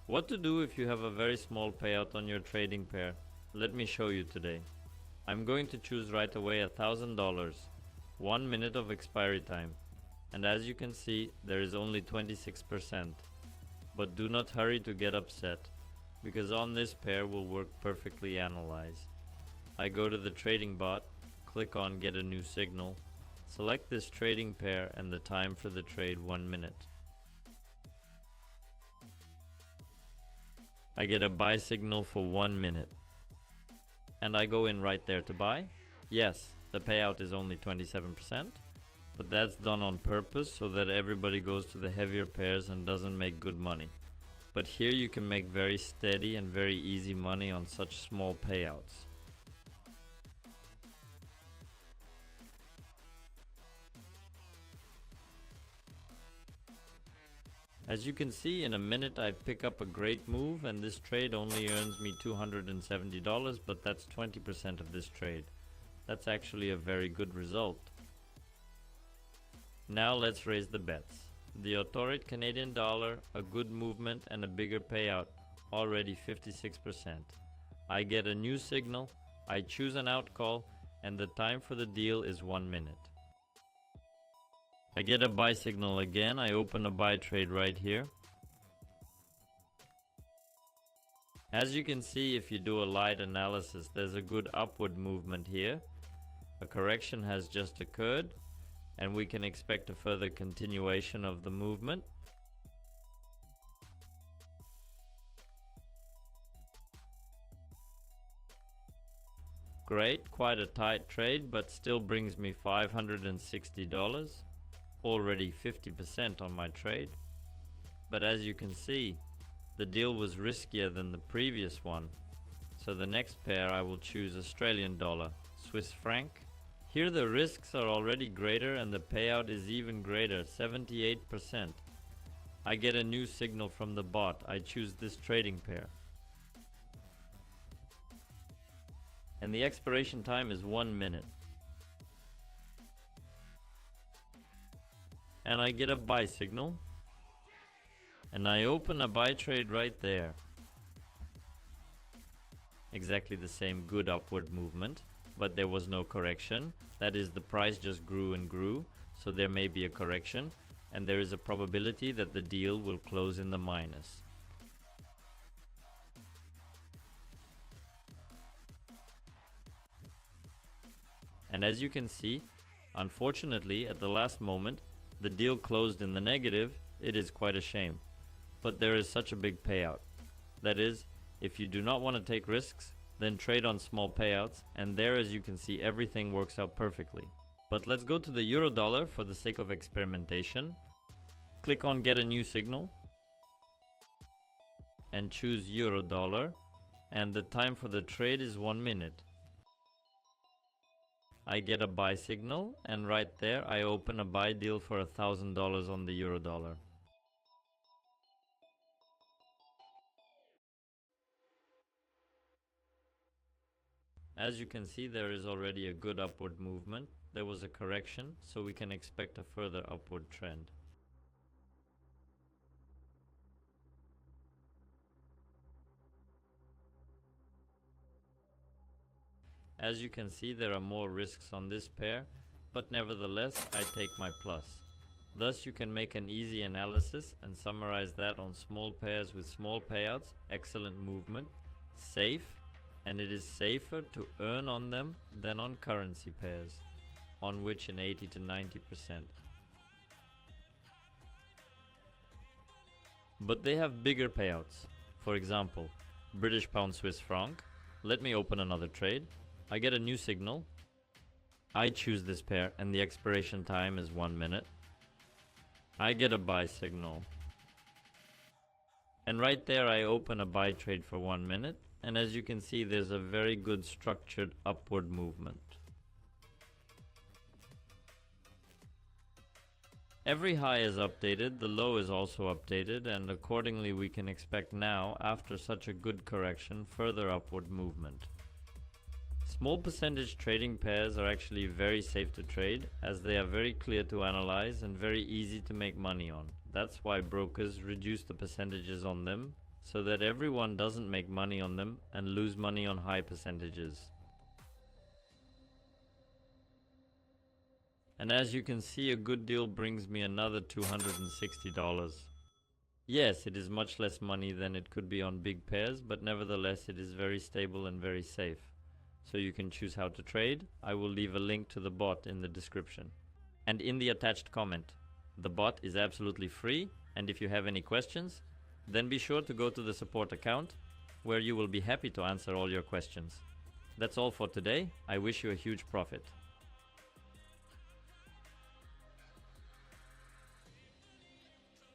What to do if you have a very small payout on your trading pair? Let me show you today. I'm going to choose right away $1,000, 1 minute of expiry time. And as you can see, there is only 26%. But do not hurry to get upset, because on this pair will work perfectly analyze. I go to the trading bot, click on get a new signal, select this trading pair and the time for the trade 1 minute. I get a buy signal for 1 minute. And I go in right there to buy. Yes, the payout is only 27%, but that's done on purpose so that everybody goes to the heavier pairs and doesn't make good money. But here you can make very steady and very easy money on such small payouts. As you can see, in a minute I pick up a great move, and this trade only earns me $270, but that's 20% of this trade. That's actually a very good result. Now let's raise the bets. The Autorit Canadian dollar, a good movement and a bigger payout, already 56%. I get a new signal, I choose an out call, and the time for the deal is 1 minute. I get a buy signal again, I open a buy trade right here. As you can see, if you do a light analysis, there's a good upward movement here. A correction has just occurred, and we can expect a further continuation of the movement. Great, quite a tight trade, but still brings me $560. Already 50% on my trade. But as you can see, the deal was riskier than the previous one. So the next pair I will choose Australian dollar, Swiss franc. Here the risks are already greater and the payout is even greater, 78%. I get a new signal from the bot. I choose this trading pair. And the expiration time is 1 minute. And I get a buy signal, and I open a buy trade right there. Exactly the same good upward movement, but there was no correction. That is, the price just grew and grew, so there may be a correction, and there is a probability that the deal will close in the minus. And as you can see, unfortunately at the last moment, the deal closed in the negative. It is quite a shame. But there is such a big payout. That is, if you do not want to take risks, then trade on small payouts, and there, as you can see, everything works out perfectly. But let's go to the euro dollar for the sake of experimentation. Click on get a new signal and choose euro dollar, and the time for the trade is 1 minute. I get a buy signal, and right there I open a buy deal for $1,000 on the euro dollar. As you can see, there is already a good upward movement. There was a correction, so we can expect a further upward trend. As you can see, there are more risks on this pair, but nevertheless I take my plus. Thus you can make an easy analysis and summarize that on small pairs with small payouts, excellent movement, safe, and it is safer to earn on them than on currency pairs, on which in 80 to 90%. But they have bigger payouts. For example, British pound Swiss franc. Let me open another trade. I get a new signal. I choose this pair and the expiration time is 1 minute. I get a buy signal. And right there I open a buy trade for 1 minute, and as you can see, there's a very good structured upward movement. Every high is updated, the low is also updated, and accordingly we can expect now, after such a good correction, further upward movement. Small percentage trading pairs are actually very safe to trade, as they are very clear to analyze and very easy to make money on. That's why brokers reduce the percentages on them so that everyone doesn't make money on them and lose money on high percentages. And as you can see, a good deal brings me another $260. Yes, it is much less money than it could be on big pairs, but nevertheless it is very stable and very safe. So you can choose how to trade. I will leave a link to the bot in the description and in the attached comment. The bot is absolutely free, and if you have any questions, then be sure to go to the support account, where you will be happy to answer all your questions. That's all for today. I wish you a huge profit.